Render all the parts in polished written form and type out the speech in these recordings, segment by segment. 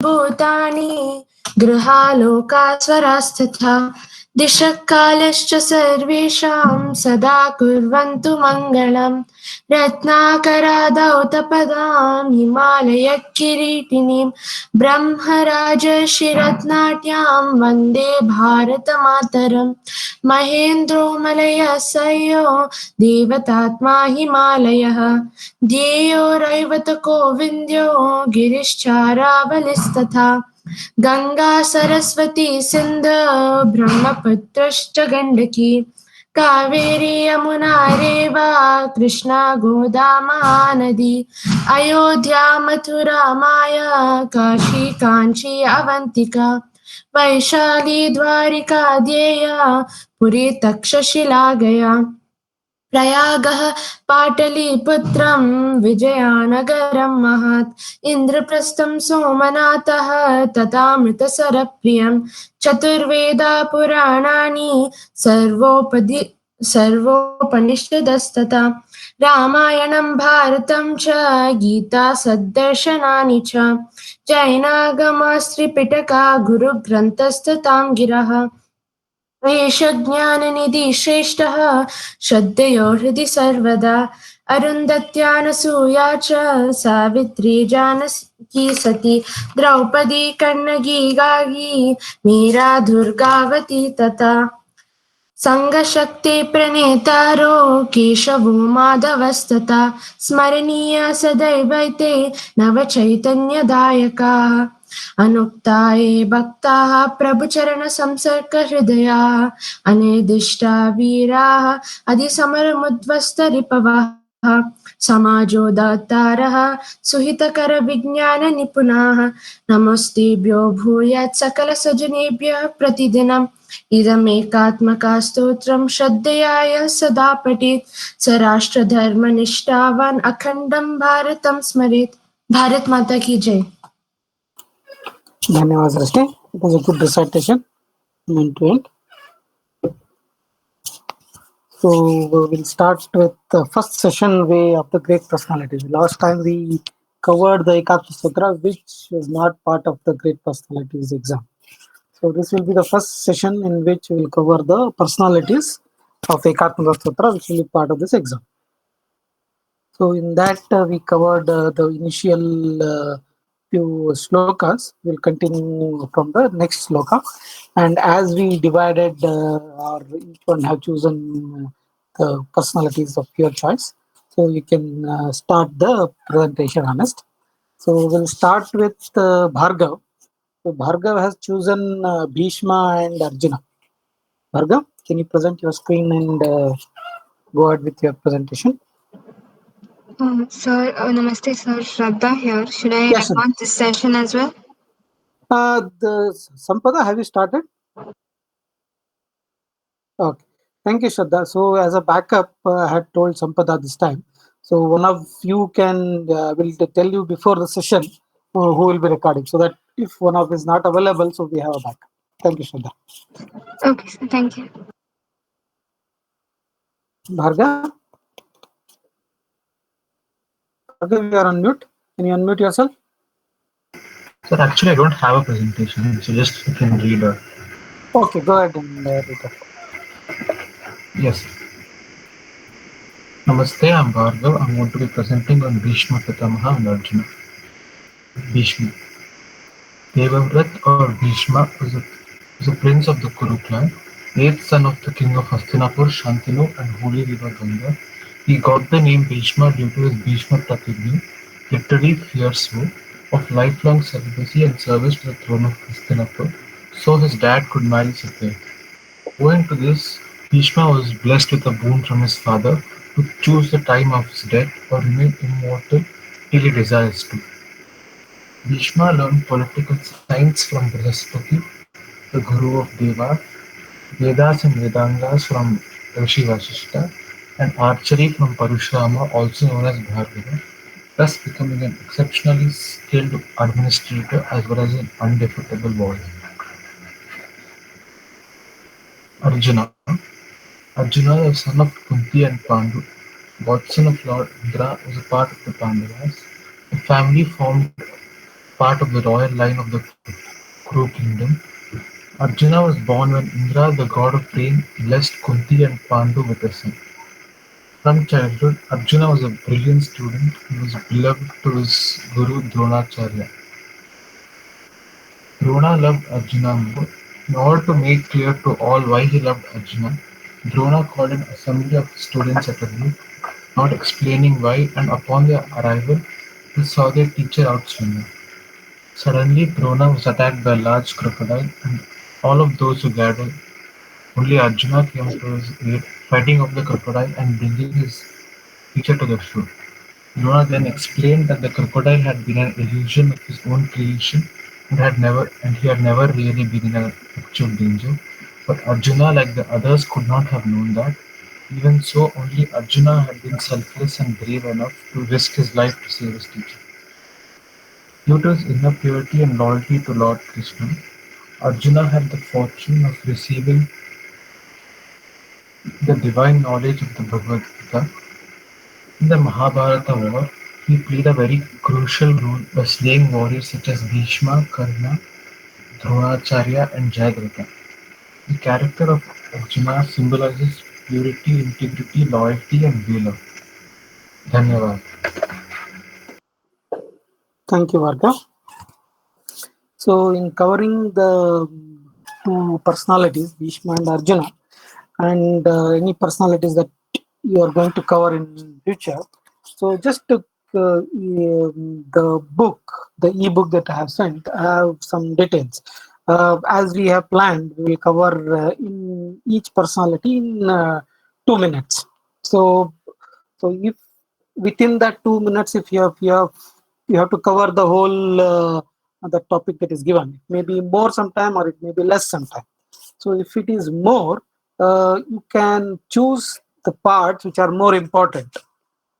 भूतानि गृहालोकास्वरास्तथा दिशः कालश्च सर्वेषां सदा कुर्वन्तु मङ्गलम् रत्नाकरादौतपदां हिमालयकिरीटिनीं ब्रह्मराजशिरत्नाट्यां वन्दे भारतमातरम् महेन्द्रो मलयः सह्यो देवतात्मा हिमालयः ध्येयो रैवतको विन्द्यो गिरिश्चारावलिस्तथा गंगा सरस्वती सिंध ब्रह्मपुत्रश्च गण्डकी कावेरी यमुना रेवा कृष्णा गोदा महानदी अयोध्या मथुरा माया काशी काञ्ची अवन्तिका वैशाली द्वारिका ध्येया पुरी तक्षशिला गया प्रयागः पाटलीपुत्रं विजयानगरं महत् इन्द्रप्रस्थं सोमनाथः तथामृतसरप्रियं चतुर्वेदा पुराणानि सर्वोपनिषदस्तथा रामायणं भारतं च गीता सद्दर्शनानि च जैनागमास्त्रिपिटका गुरुग्रन्थस्तथां गिरः एष ज्ञाननिधि श्रेष्ठः श्रद्धयो हृदि सर्वदा अरुन्धत्यानसूया च सावित्री जानकी सती द्रौपदी कन्नगी गागी मीरा दुर्गावती तथा संघशक्ति प्रणेतारो केशवो माधवस्तथा स्मरणीय सदैवैते नवचैतन्यदायकाः अनुक्ता ये भक्ताः प्रभुचरणसंसर्गहृदयाः अनिर्दिष्टा वीराः अधिसमरमुद्वस्तरिपवः समाजोदात्तारः सुहितकरविज्ञाननिपुणाः नमस्तेभ्यो भूयात् सकलसज्जनेभ्यः प्रतिदिनम् इदमेकात्मका स्तोत्रं श्रद्धया यः सदा पठेत् स राष्ट्रधर्मनिष्ठावान् अखण्डं भारतं स्मरेत्। भारत माता की जय। धन्यवाद सृष्टि. It was a good recitation, end to end. So we'll start with the first session way of the great personalities. Last time we covered the Ekatma Sutra, which was not part of the great personalities exam. So this will be the first session in which we will cover the personalities of Ekatma Sutra, which will be part of this exam. So in that we covered the initial few slokas. We'll continue from the next sloka, and as we divided or each one have chosen the personalities of your choice, so you can start the presentation, honest. So we'll start with Bhargav. So Bhargav has chosen Bhishma and Arjuna. Bhargav, can you present your screen and go ahead with your presentation? Sir, namaste, sir. Shraddha here. Should I Yes, record this session as well? The Sampada, have you started? Okay. Thank you, Shraddha. So as a backup, I had told Sampada this time. So one of you can will tell you before the session who will be recording, so that if one of is not available, so we have a backup. Thank you, Shraddha. Okay, sir. Thank you. Bhargav? Bhargav, you are on mute. Can you unmute yourself? Sir, actually, I don't have a presentation, so just you can read it. Okay, go ahead and read it. Yes. Namaste, I'm Bhargav. I'm going to be presenting on Bhishma Pitamaha and Arjuna. Bhishma. Devavrat or Bhishma was a prince of the Kuru clan, eighth son of the king of Hastinapur, Shantanu, and holy river Ganga. He got the name Bhishma due to his Bhishma Pratigni, literally fierce vow, of lifelong celibacy and service to the throne of Hastinapur, so his dad could marry Satyavati. Owing to this, Bhishma was blessed with a boon from his father to choose the time of his death or remain immortal till he desires to. Bhishma learned political science from Brihaspati, the guru of Deva, Vedas and Vedangas from Rishi Vasishta, and archery from Parashurama, also known as Bhargava, thus becoming an exceptionally skilled administrator as well as an undefeatable warrior. Arjuna. Arjuna, the son of Kunti and Pandu, godson of Lord Indra, was a part of the Pandavas, a family formed part of the royal line of the Kuru kingdom. Arjuna was born when Indra, the god of rain, blessed Kunti and Pandu with a son. From childhood, Arjuna was a brilliant student. He was beloved to his guru Dronacharya. Drona loved Arjuna more. In order to make clear to all why he loved Arjuna, Drona called an assembly of students at a group, not explaining why, and upon their arrival, they saw their teacher out swimming. Suddenly, Drona was attacked by a large crocodile, and all of those who gathered, only Arjuna came to his aid, fighting off the crocodile and bringing his teacher to the shore. Drona then explained that the crocodile had been an illusion of his own creation and he had never really been in actual danger. But Arjuna, like the others, could not have known that. Even so, only Arjuna had been selfless and brave enough to risk his life to save his teacher. Due to his inner purity and loyalty to Lord Krishna, Arjuna had the fortune of receiving the divine knowledge of the Bhagavad Gita. In the Mahabharata war, he played a very crucial role by slaying warriors such as Bhishma, Karna, Dronacharya, and Jayadratha. The character of Arjuna symbolizes purity, integrity, loyalty, and valor. Dhanyavad. Thank you, Varga. So, in covering the two personalities, Bhishma and Arjuna, and any personalities that you are going to cover in future, so just to the book, the ebook that I have sent, I have some details. As we have planned, we will cover in each personality in 2 minutes. So if within that 2 minutes, if you have to cover the whole the topic that is given. It may be more sometime or it may be less sometime. So if it is more, you can choose the parts which are more important.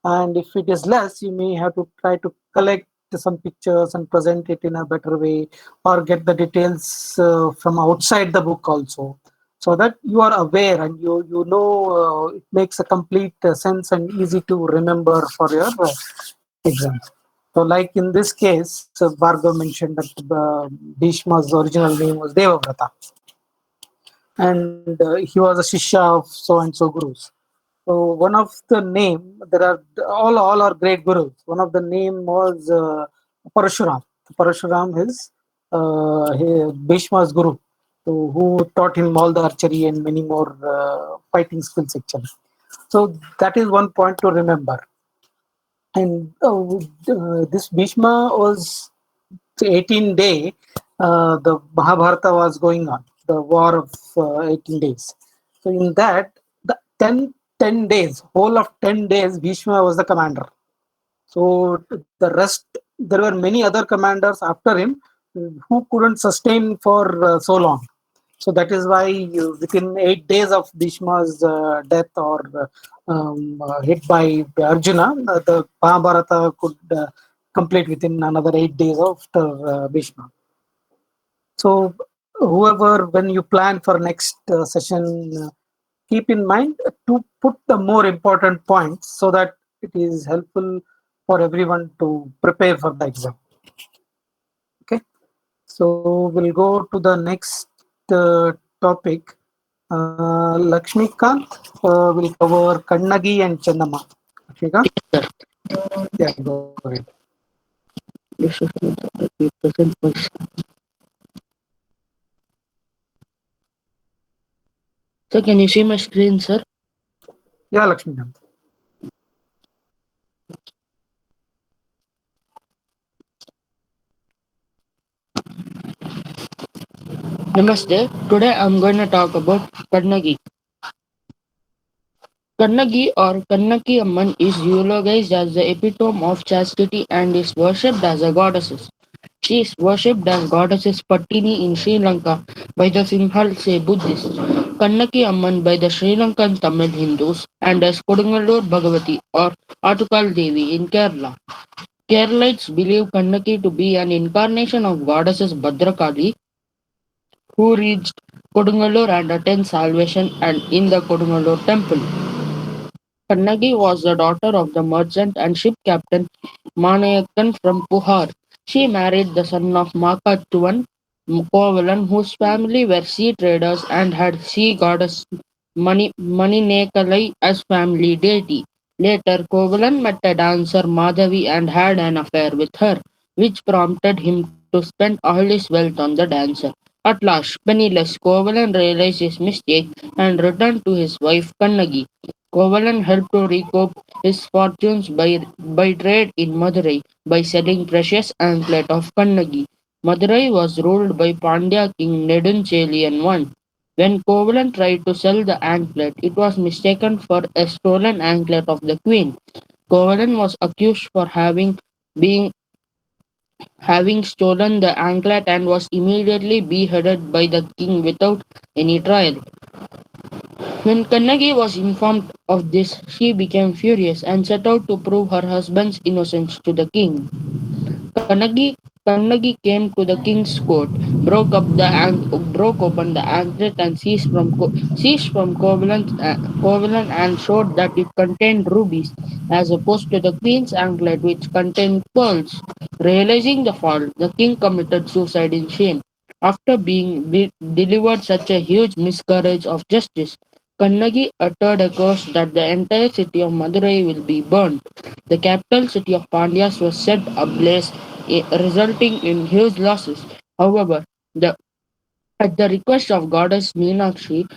And if it is less, you may have to try to collect some pictures and present it in a better way, or get the details from outside the book also, so that you are aware and you know it makes a complete sense and easy to remember for your exams. So, like in this case, Bhargav mentioned that Bhishma's original name was Devavrata, and he was a shishya of so and so gurus. So, one of the name, there are all are great gurus. One of the name was Parashuram. Parashuram is Bhishma's guru, so who taught him all the archery and many more fighting skills actually. So that is one point to remember. And this Bhishma was 18 day, the Mahabharata was going on, the war of 18 days. So in that, the 10 days, whole of 10 days, Bhishma was the commander. So the rest, there were many other commanders after him who couldn't sustain for so long. So that is why within 8 days of Bhishma's death or hit by Arjuna, the Mahabharata could complete within another 8 days after Bhishma. So whoever, when you plan for next session, keep in mind to put the more important points so that it is helpful for everyone to prepare for the exam. Okay, so we'll go to the next topic. Lakshmikant will cover Kannagi and Chennamma. Lakshmikant? Yeah, go ahead. So can you see my screen, sir? Yeah, Lakshmikant. Namaste. Today I'm going to talk about Kannagi. Kannagi or Kannaki Amman is eulogized as the epitome of chastity and is worshipped as a goddess. She is worshipped as goddesses Pattini in Sri Lanka by the Sinhalese Buddhists, Kannaki Amman by the Sri Lankan Tamil Hindus, and as Kodungalur Bhagavati or Atukal Devi in Kerala. Keralites believe Kannaki to be an incarnation of goddesses Bhadrakali, who reached Kodungalur and attained salvation and in the Kodungalur temple. Kannagi was the daughter of the merchant and ship captain Manayakkan from Puhar. She married the son of Makatuvan Kovalan, whose family were sea traders and had sea goddess Maninekalai as family deity. Later, Kovalan met a dancer Madhavi and had an affair with her, which prompted him to spend all his wealth on the dancer. At last, penniless, Kovalan realized his mistake and returned to his wife Kannagi. Kovalan helped to recoup his fortunes by trade in Madurai by selling precious anklet of Kannagi. Madurai was ruled by Pandya king Nedunchelian I. When Kovalan tried to sell the anklet, it was mistaken for a stolen anklet of the queen. Kovalan was accused for being having stolen the anklet and was immediately beheaded by the king without any trial. When Kannagi was informed of this, she became furious and set out to prove her husband's innocence to the king. Kannagi came to the king's court, broke open the anklet and seized from Kovalan and showed that it contained rubies, as opposed to the queen's anklet which contained pearls. Realizing the fault, the king committed suicide in shame. After being delivered such a huge miscarriage of justice, Kannagi uttered a curse that the entire city of Madurai will be burnt. The capital city of Pandyas was set ablaze, resulting in huge losses. However, the, at the request of goddess Meenakshi,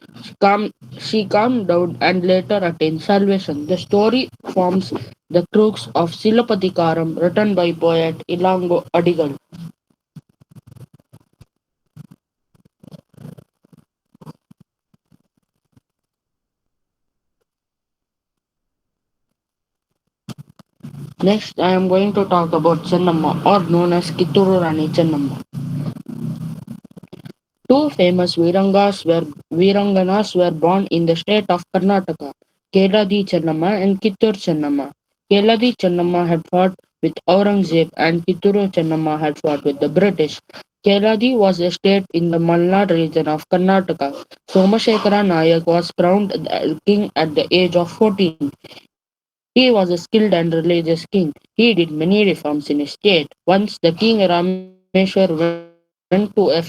she calmed down and later attained salvation. The story forms the crux of Silapadikaram, written by poet Ilango Adigal. Next, I am going to talk about Chennamma, or known as Kitturu Rani Chennamma. Two famous Viranganas were born in the state of Karnataka, Keladi Chennamma and Kittur Chennamma. Keladi Chennamma had fought with Aurangzeb and Kitturu Chennamma had fought with the British. Keladi was a state in the Malnad region of Karnataka. Somashekara Nayak was crowned king at the age of 14. He was a skilled and religious king. He did many reforms in his state. Once the king Rameshwar went to a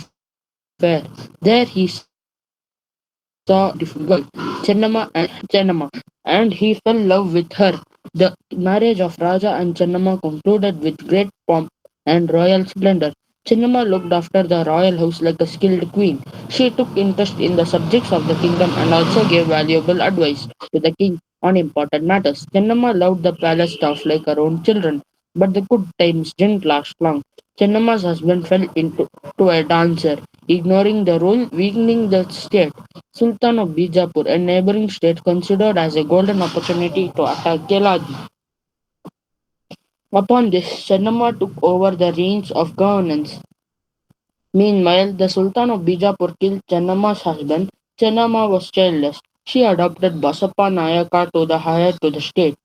fair. There he saw a beautiful girl, Chennamma, and he fell in love with her. The marriage of Raja and Chennamma concluded with great pomp and royal splendor. Chennamma looked after the royal house like a skilled queen. She took interest in the subjects of the kingdom and also gave valuable advice to the king on important matters. Chennamma loved the palace staff like her own children, but the good times didn't last long. Chennamma's husband fell into to a dancer, ignoring the rule, weakening the state. Sultan of Bijapur, a neighboring state, considered as a golden opportunity to attack Keladi. Upon this, Chennamma took over the reins of governance. Meanwhile, the Sultan of Bijapur killed Chennamma's husband. Chennamma was childless. She adopted Basappa Nayaka to the heir to the state.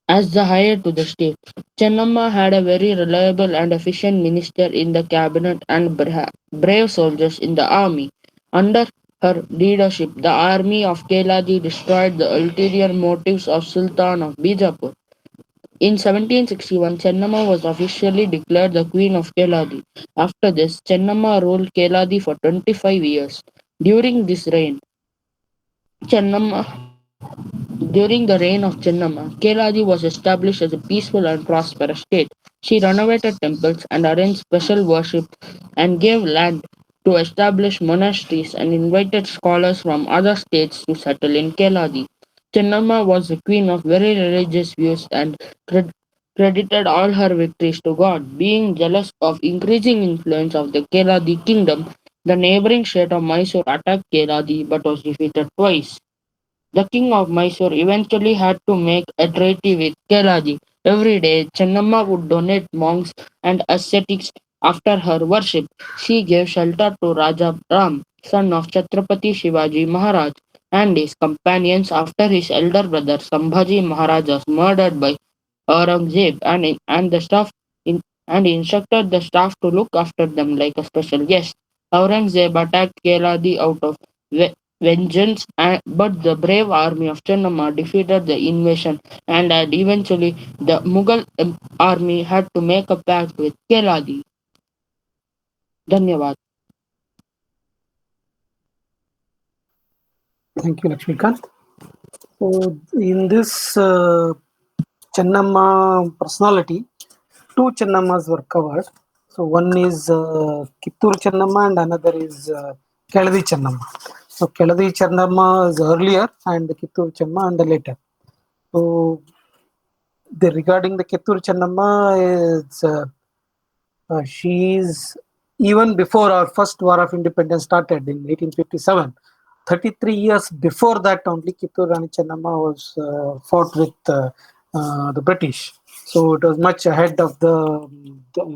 As the heir to the state, Chennamma had a very reliable and efficient minister in the cabinet and brave soldiers in the army. Under her leadership, the army of Keladi destroyed the ulterior motives of Sultan of Bijapur. In 1761, Chennamma was officially declared the Queen of Keladi. After this, Chennamma ruled Keladi for 25 years. During this reign, Chennamma During the reign of Chennamma, Keladi was established as a peaceful and prosperous state. She renovated temples and arranged special worship and gave land to establish monasteries and invited scholars from other states to settle in Keladi. Chennamma was a queen of very religious views and credited all her victories to God. Being jealous of increasing influence of the Keladi kingdom, the neighboring state of Mysore attacked Keladi but was defeated twice. The king of Mysore eventually had to make a treaty with Keladi. Every day, Chennamma would donate monks and ascetics after her worship. She gave shelter to Raja Ram, son of Chhatrapati Shivaji Maharaj, and his companions after his elder brother Sambhaji Maharaj was murdered by Aurangzeb, and the staff in, and instructed the staff to look after them like a special guest. Aurangzeb attacked Keladi out of vengeance, but the brave army of Chennamma defeated the invasion, and eventually the Mughal army had to make a pact with Keladi. धन्यवाद. Thank you, Lakshmikant. So, in this Chennamma personality, two Chennammas were covered. So, one is Kittur Chennamma and another is Keladi Chennamma. So, Keladi Chennamma is earlier and Kittur Chennamma and later. So, regarding the Kittur Chennamma, she is even before our first war of independence started in 1857. 33 years before that, only Kittur Rani Chennamma was fought with the British. So it was much ahead of the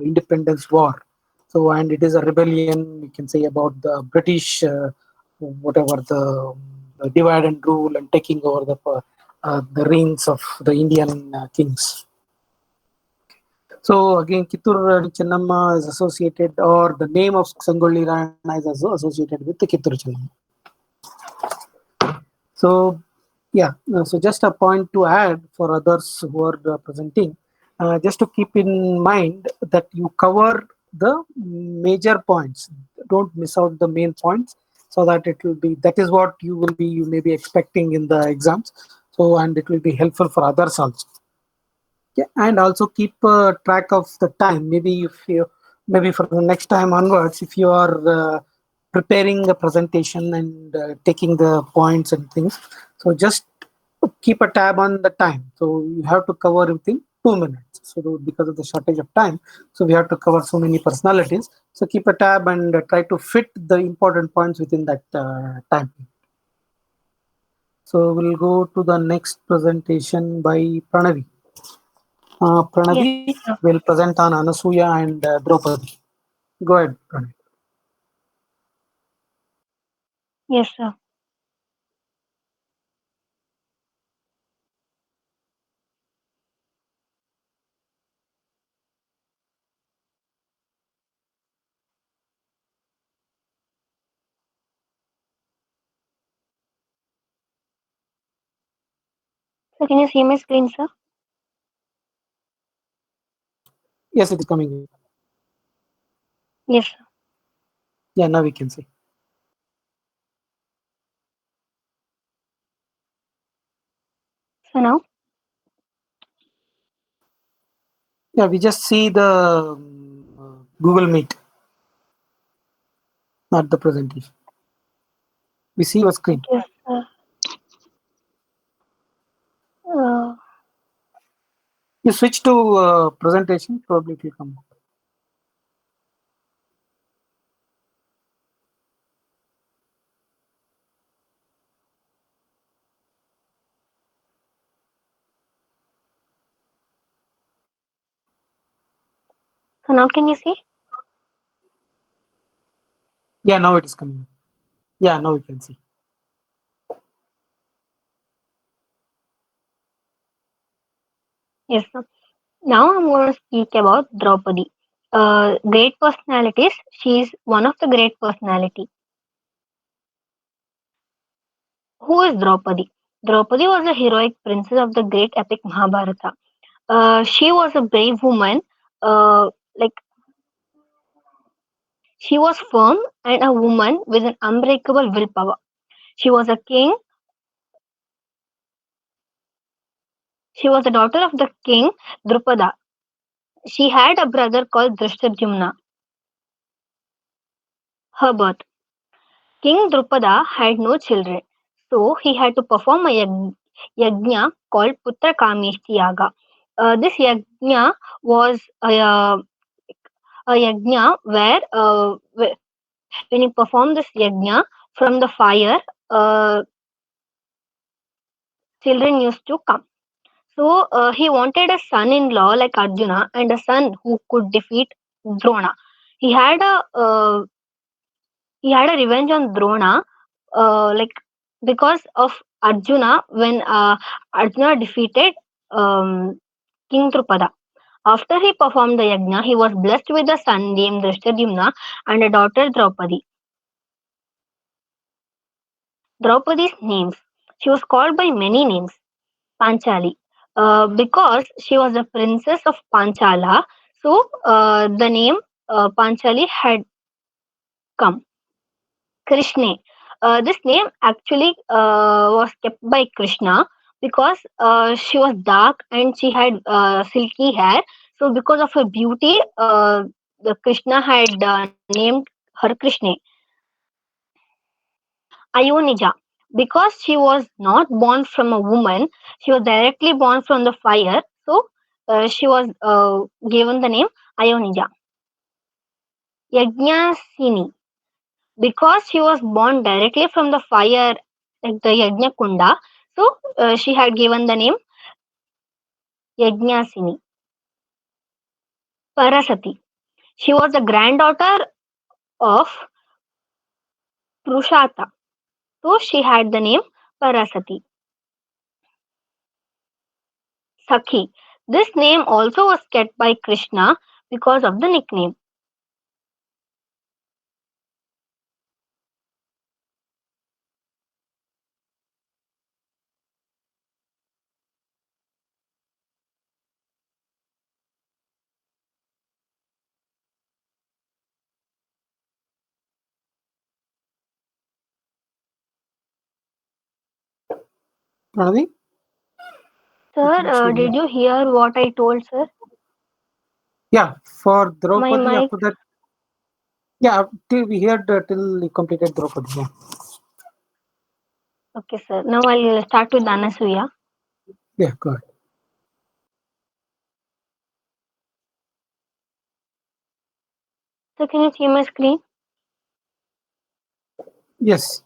independence war. So, and it is a rebellion, we can say, about the British, whatever the divide and rule and taking over the reigns of the Indian kings. So again, Kittur Rani Chennamma is associated, or the name of Sangolli Rana is also associated with the Kittur Chennamma. So yeah, so just a point to add for others who are presenting, just to keep in mind that you cover the major points. Don't miss out the main points, so that it will be, that is what you may be expecting in the exams. So, and it will be helpful for others also. Yeah, and also keep track of the time. Maybe for the next time onwards, if you are preparing a presentation and taking the points and things, so just keep a tab on the time. So you have to cover within 2 minutes. So because of the shortage of time, so we have to cover so many personalities. So keep a tab and try to fit the important points within that time. So we'll go to the next presentation by Pranavi. Pranavi will present on Anasuya and Draupadi. Go ahead, Pranavi. Yes, sir. So can you see my screen, sir? Yes, it is coming in. Yes, sir. Yeah, now we can see. So now, Yeah, we just see the Google Meet, not the presentation. We see your screen. yes, sir. Uh, You switch to presentation, probably it will come. so now can you see? Yeah, now it is coming. Yeah, now we can see. Yes, sir. Now I'm going to speak about Draupadi. Great personalities. She is one of the great personality. Who is Draupadi? Draupadi was a heroic princess of the great epic Mahabharata. She was a brave woman. Like she was firm and a woman with an unbreakable willpower. She was a king. She was the daughter of the king Drupada. She had a brother called Drishtadyumna. Her birth. King Drupada had no children, so he had to perform a yajna called Putra Kameshti Yaga. This yajna was a yajna where when you perform this yajna from the fire, children used to come. So he wanted a son-in-law like Arjuna and a son who could defeat Drona. He had a revenge on Drona, like because of Arjuna when Arjuna defeated King Drupada. After he performed the yajna, he was blessed with a son named Drishtadyumna and a daughter Draupadi. Draupadi's names. She was called by many names. Panchali. Because she was a princess of Panchala, so the name Panchali had come. Krishna. This name actually was kept by Krishna because she was dark and she had silky hair. So, because of her beauty, the Krishna had named her Krishna. Ionija. Because she was not born from a woman, she was directly born from the fire. So, she was given the name Ionija. Yajnasini. Because she was born directly from the fire, like the Yajna Kunda, so she had given the name Yajnasini. Parasati. She was the granddaughter of Prushata, so she had the name Parasati. Sakhi. This name also was kept by Krishna because of the nickname. Pranavi? Sir, did you hear what I told, sir? Yeah, for My Draupadi, mic. after that, yeah, till we heard till you completed Draupadi. Yeah, Okay, sir. Now I'll start with Anasuya. yeah, good. So can you see my screen? Yes.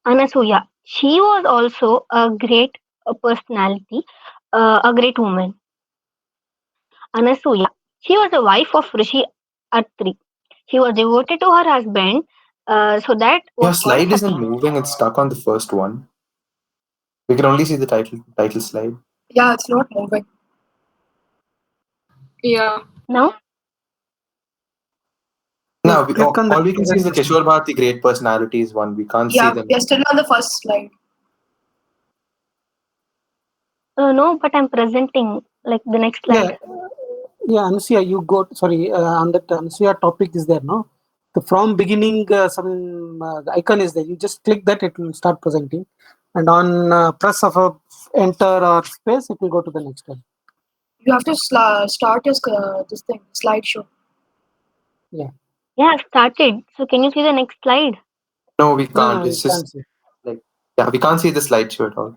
Anasuya. She was also a great personality, a great woman. Anasuya. She was the wife of Rishi Atri. She was devoted to her husband, so that Your was called slide isn't Sati. moving, it's stuck on the first one. We can only see the title slide. Yeah, it's not moving. Yeah. Now, Now, Click on all that we can see is the presentation. Kishore Bharati Great Personalities one. We can't see Yeah, them. we are still on the first slide. no, but I'm presenting like the next slide. Yeah, Anusuya, you go. Sorry, on that Anusuya topic is there, no? The from beginning, some the icon is there. You just click that, it will start presenting, and on press of a enter or space, it will go to the next one. You have to start your this thing slideshow. Yeah, I've started. So can you see the next slide? No, we No, can't. no, It's you can't just see. like, yeah, we can't see the slideshow at all.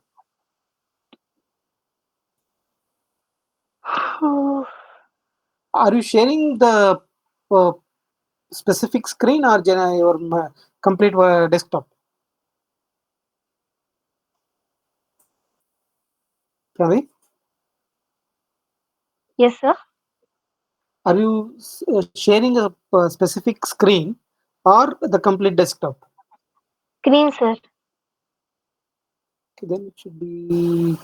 Oh, Are you sharing the uh, specific screen or your complete desktop? Ravi, yes, sir. are you sharing a specific screen or the complete desktop? Screen, sir. Okay, then it should be.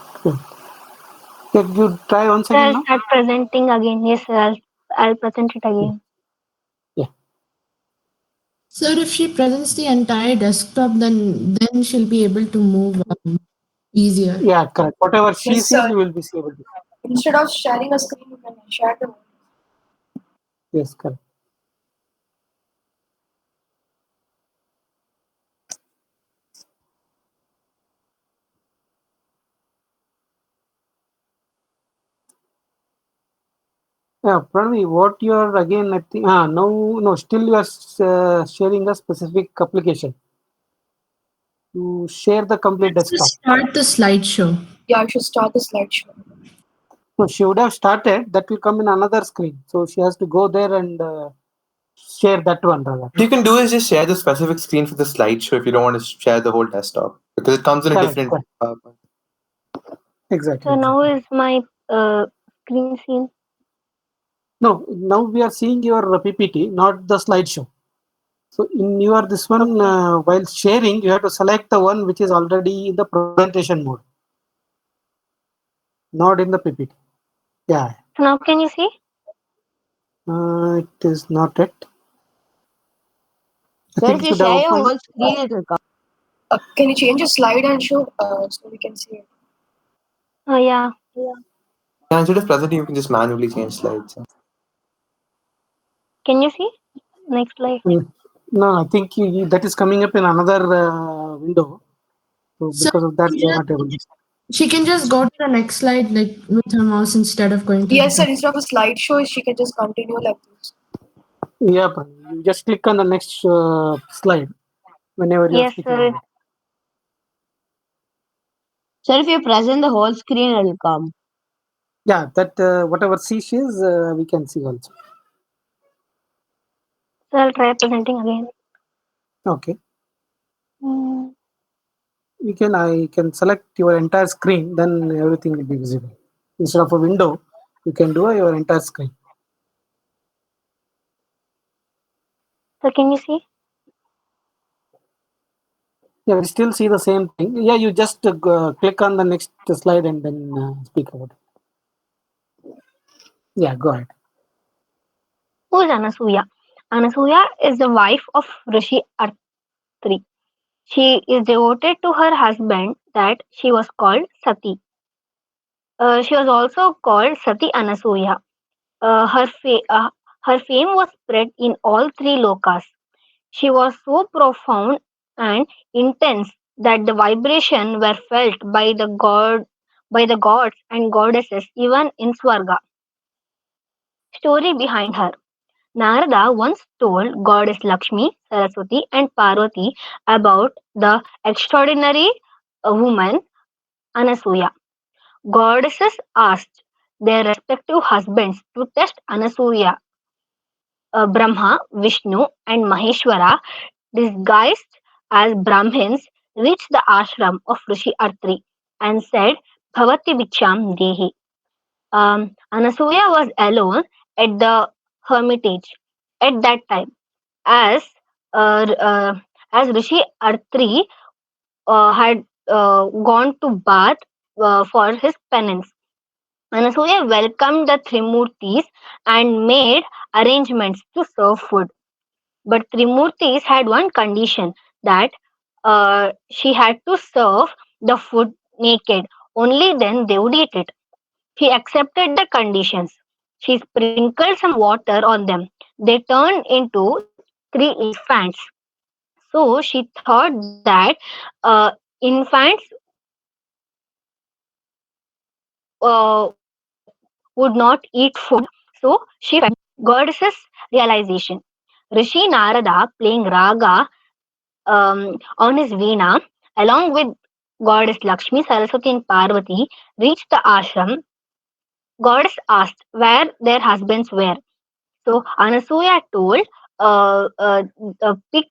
Can you try once Sir, again I'll now? start presenting again. Yes, sir. I'll present it again. Sir, if she presents the entire desktop, then she'll be able to move easier. Yeah, correct. Whatever she Yes, sees, sir. you will be able to. Instead of sharing a screen, you can share the. Yes, correct. Yeah, Pranavi, what you are again, I think, no, still you are sharing a specific application. You share the complete Let's desktop. just start the slideshow. Yeah, I should start the slideshow. So she would have started, that will come in another screen. So she has to go there and share that one. Rather. What you can do is just share the specific screen for the slideshow if you don't want to share the whole desktop because it comes in a Correct, different. correct. Exactly. So now exactly. is my screen seen? No, now we are seeing your PPT, not the slideshow. So in your this one, while sharing, you have to select the one which is already in the presentation mode, not in the PPT. Yeah. So now can you see? It is not it. I Sir, think if it you should have share your opened. whole screen, it will come. Can you change the slide and show so we can see it? Yeah. Yeah, instead of presenting, you can just manually change slides. Can you see? Next slide. No, I think that is coming up in another window. So So because of that, we are not able to. she can just go to the next slide, like with her mouse instead of going to. Yes, sir. Instead of a slideshow, she can just continue like this. Yeah, you just click on the next slide whenever you are Yes, speaking sir. about it. Sir, if you present the whole screen, it will come. Yeah, that whatever she is, we can see also. So I'll try presenting again. Okay, Mm, I can select your entire screen, then everything will be visible. Instead of a window, you can do your entire screen. So can you see? Yeah, we still see the same thing. Yeah, you just click on the next slide and then speak about it. Yeah, go ahead. Who is Anasuya? Anasuya is the wife of Rishi Atri. She is devoted to her husband that she was called Sati. She was also called Sati Anasuya. Her fame was spread in all three lokas. She was so profound and intense that the vibration were felt by the gods and goddesses even in Swarga. Story behind her. Narada once told goddess Lakshmi, Saraswati, and Parvati about the extraordinary woman Anasuya. Goddesses asked their respective husbands to test Anasuya. Brahma, Vishnu, and Maheshwara, disguised as Brahmins, reached the ashram of Rishi Atri and said, Bhavati Bhiksham Dehi. Anasuya was alone at the hermitage at that time, as uh, uh, as Rishi Atri had gone to bath for his penance. Anasuya welcomed the Trimurtis and made arrangements to serve food. But Trimurtis had one condition that she had to serve the food naked. Only then they would eat it. She accepted the conditions. She sprinkled some water on them. They turned into three infants. So she thought that infants would not eat food. So she fed them. Goddess's realization. Rishi Narada playing raga on his veena along with goddess Lakshmi, Saraswati, and Parvati reached the ashram. Goddess asked where their husbands were. So Anasuya told, pick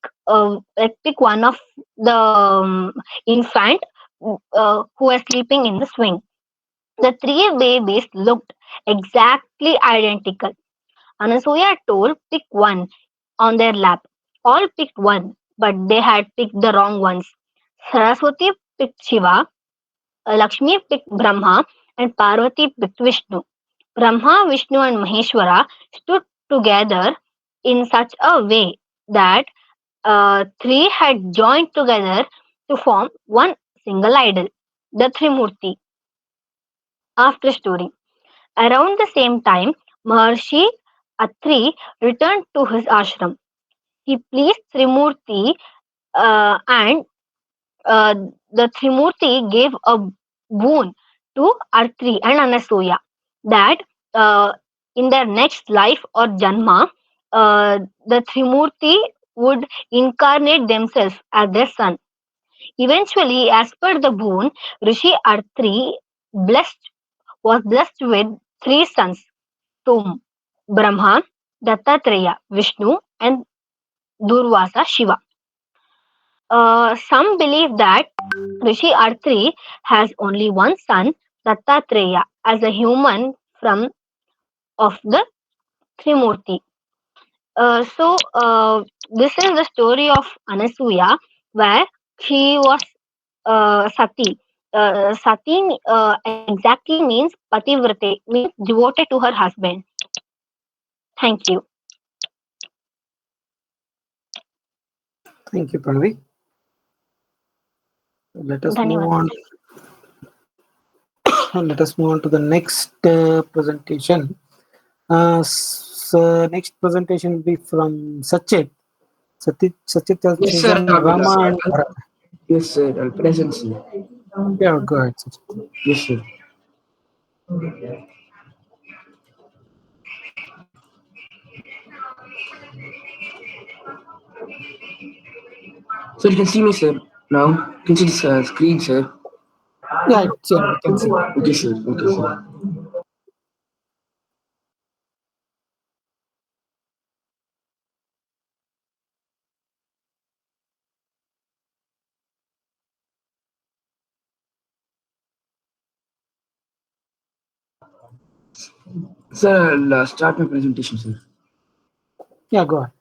pick one of the infant who was sleeping in the swing. The three babies looked exactly identical. Anasuya told, pick one on their lap. All picked one, but they had picked the wrong ones. Saraswati picked Shiva, Lakshmi picked Brahma, and Parvati picked Vishnu. Brahma, Vishnu, and Maheshwara stood together in such a way that three had joined together to form one single idol, the Trimurti. After story. Around the same time, Maharshi Atri returned to his ashram. He pleased Trimurti and uh, the Trimurti gave a boon to Artri and Anasuya that uh, in their next life or Janma, the Trimurti would incarnate themselves as their son. Eventually, as per the boon, Rishi Artri blessed was blessed with three sons: Tom, Brahma, Dattatreya, Vishnu, and Durvasa, Shiva. Some believe that Rishi Artri has only one son, Dattatreya, as a human from of the Trimurti. This is the story of Anasuya, where she was Sati. Sati exactly means pativrate, means devoted to her husband. Thank you. Thank you, Pranavi. Let us move Dhanyawad. on. Let us move on to the next presentation. Next presentation will be from Sachit. Sachit has Yes, sir. chosen Rama and Bharata. Yes, sir. I'll present, sir. Yeah, go ahead, Sachit. Yes, sir. So you can see me, sir. Now, you can see this screen, sir. Yeah, we can see. Okay, sir. Okay, sir. Sir, I'll start my presentation, sir. Yeah, go ahead.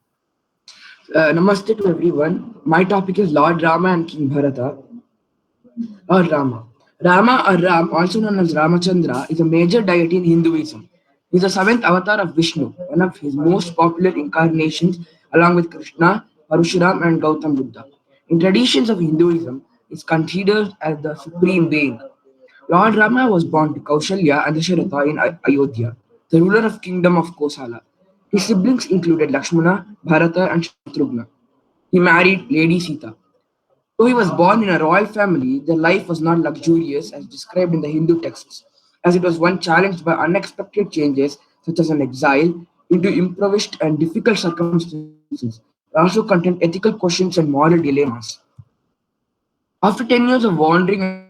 Namaste to everyone. My topic is Lord Rama and King Bharata, or Rama. Rama or Ram, also known as Ramachandra, is a major deity in Hinduism. He is the seventh avatar of Vishnu, one of his most popular incarnations, along with Krishna, Parashuram, and Gautam Buddha. In traditions of Hinduism, he is considered as the supreme being. Lord Rama was born to Kaushalya and Dasharatha in Ayodhya, the ruler of kingdom of Kosala. His siblings included Lakshmana, Bharata, and Shatrughna. He married Lady Sita. Though he was born in a royal family, their life was not luxurious as described in the Hindu texts, as it was one challenged by unexpected changes such as an exile into impoverished and difficult circumstances. It also contained ethical questions and moral dilemmas. After 10 years of wandering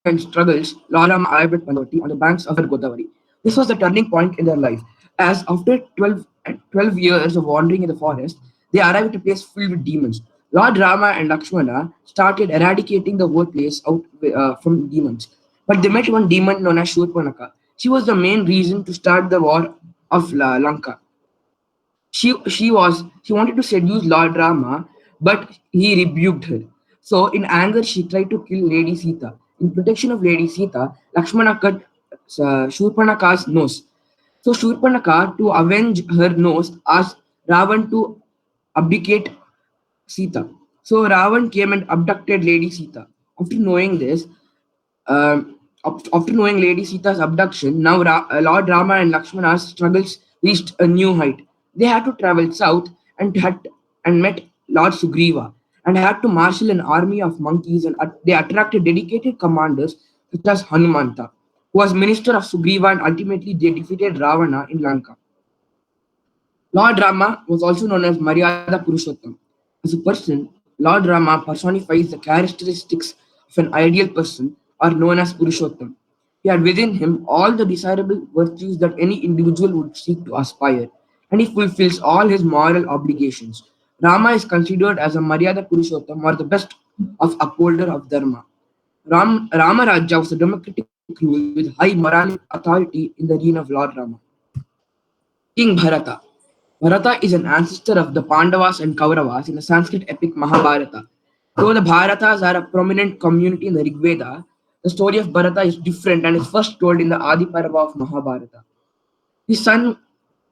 and struggles, Lord Rama arrived at Pandavati on the banks of the river Godavari. This was the turning point in their life, as after 12 years of wandering in the forest, they arrived at a place filled with demons. Lord Rama and Lakshmana started eradicating the whole place out from demons. But they met one demon known as Shurpanaka. She was the main reason to start the war of Lanka. She wanted to seduce Lord Rama, but he rebuked her. So in anger, she tried to kill Lady Sita. In protection of Lady Sita, Lakshmana cut Shurpanaka's nose. So Shurpanaka, to avenge her nose, asked Ravan to abdicate Sita. So Ravan came and abducted Lady Sita. After knowing this, after knowing Lady Sita's abduction, now Lord Rama and Lakshmana's struggles reached a new height. They had to travel south and met Lord Sugriva and had to marshal an army of monkeys, and they attracted dedicated commanders such as Hanumanta, who was minister of Sugriva, and ultimately they defeated Ravana in Lanka. Lord Rama was also known as Maryada Purushottam. As a person, Lord Rama personifies the characteristics of an ideal person or known as Purushottam. He had within him all the desirable virtues that any individual would seek to aspire, and he fulfills all his moral obligations. Rama is considered as a Maryada Purushottam, or the best of upholder of Dharma. Rama Raja was a democratic rule with high moral authority in the reign of Lord Rama. King Bharata. Bharata is an ancestor of the Pandavas and Kauravas in the Sanskrit epic Mahabharata. Though the Bharatas are a prominent community in the Rig Veda, the story of Bharata is different and is first told in the Adi Parva of Mahabharata. His son,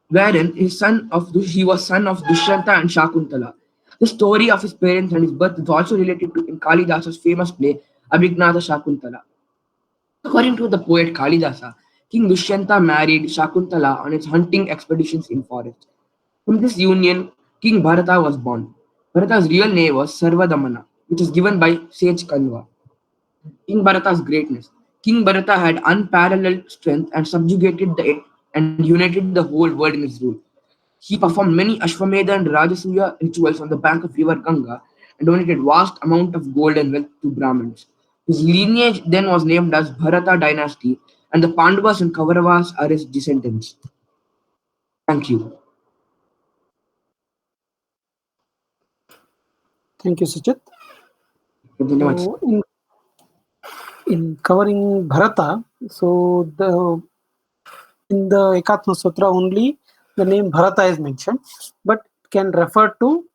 wherein he was son of Dushyanta and Shakuntala. The story of his parents and his birth is also related to in Kalidasa's famous play Abhignana Shakuntala. According to the poet Kalidasa, King Dushyanta married Shakuntala on his hunting expeditions in forest. From this union, King Bharata was born. Bharata's real name was Sarvadamana, which was given by sage Kanva. King Bharata's greatness. King Bharata had unparalleled strength and subjugated and united the whole world in his rule. He performed many Ashwamedha and Rajasuya rituals on the bank of river Ganga and donated vast amount of gold and wealth to Brahmins. His lineage then was named as Bharata dynasty, and the Pandavas and Kauravas are his descendants. Thank you. Thank you, Sachit. Thank you very much. So in covering Bharata, so in the Ekatma Sutra only the name Bharata is mentioned, but can refer to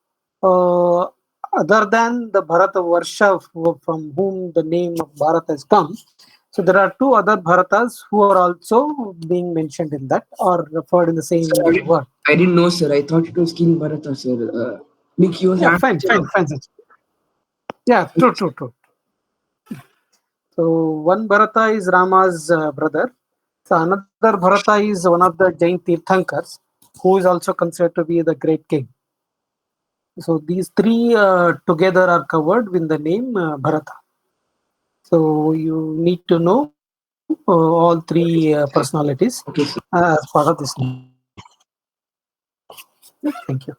other than the Bharata Varsha from whom the name of Bharata has come. So there are two other Bharatas who are also being mentioned in that or referred in the same Sorry, word. I didn't know, sir. I thought it was King Bharata, sir. Nick, he was Yeah, fine. Sachin. Yeah, true. So one Bharata is Rama's brother. So another Bharata is one of the Jain Tirthankars, who is also considered to be the great king. So these three together are covered with the name Bharata. So you need to know all three personalities Okay, sir. as part of this name. Thank you.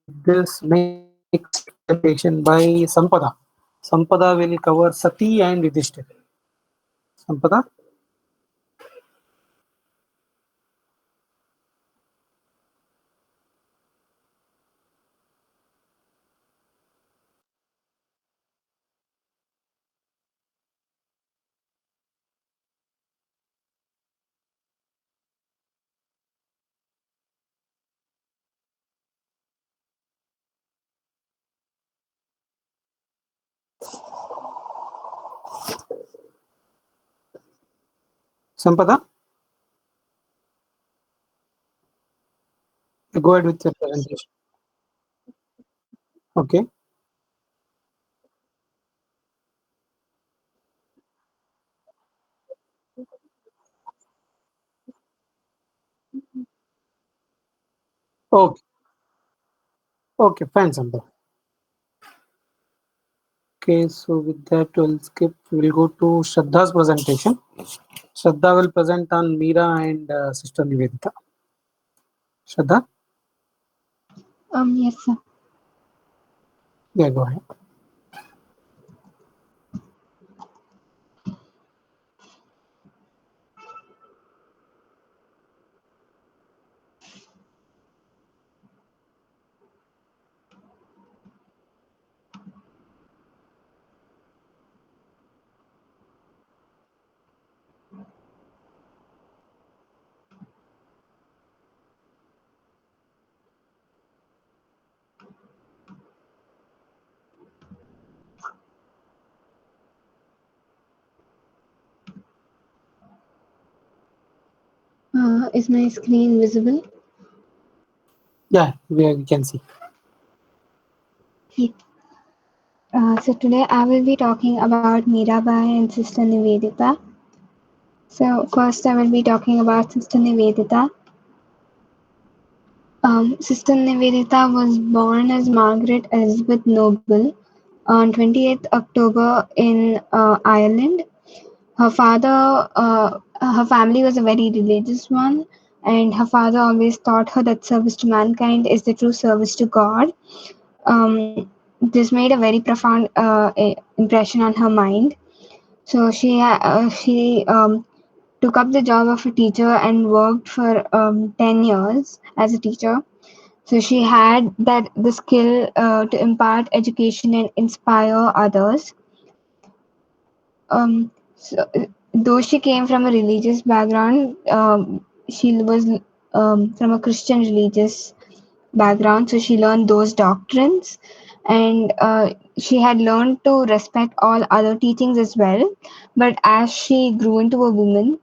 This next presentation by Sampada. Sampada will cover Sati and Yudhishthira. Sampada? Sampada? Go ahead with your presentation. Okay. Okay. Okay, fine, Sampada. Okay, so with that we'll go to Shraddha's presentation. Shraddha will present on Meera and Sister Nivedita. Shraddha? Yes, sir. Yeah, go ahead. Is my screen visible? Yeah, we can see. Yeah. So today I will be talking about Mirabai and Sister Nivedita. So first I will be talking about Sister Nivedita. Sister Nivedita was born as Margaret Elizabeth Noble on 28th October in Ireland. Her family was a very religious one, and her father always taught her that service to mankind is the true service to God. This made a very profound impression on her mind. So she took up the job of a teacher and worked for 10 years as a teacher. So she had that the skill to impart education and inspire others. So, though she came from a religious background, she was from a Christian religious background, so she learned those doctrines, and she had learned to respect all other teachings as well. But as she grew into a woman,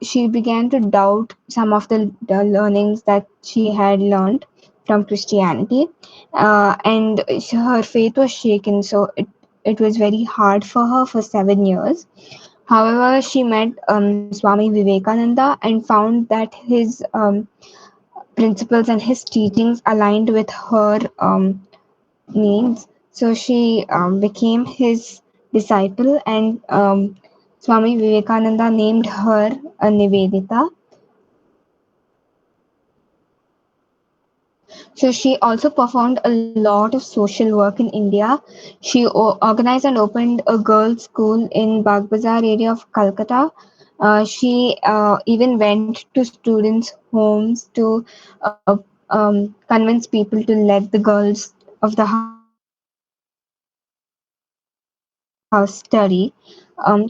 she began to doubt some of the learnings that she had learned from Christianity, and her faith was shaken. So it was very hard for her for 7 years. However, she met Swami Vivekananda and found that his principles and his teachings aligned with her needs. So she became his disciple, and Swami Vivekananda named her Nivedita. So she also performed a lot of social work in India. She organized and opened a girls' school in Bagh Bazaar area of Calcutta. She even went to students' homes to convince people to let the girls of the house study.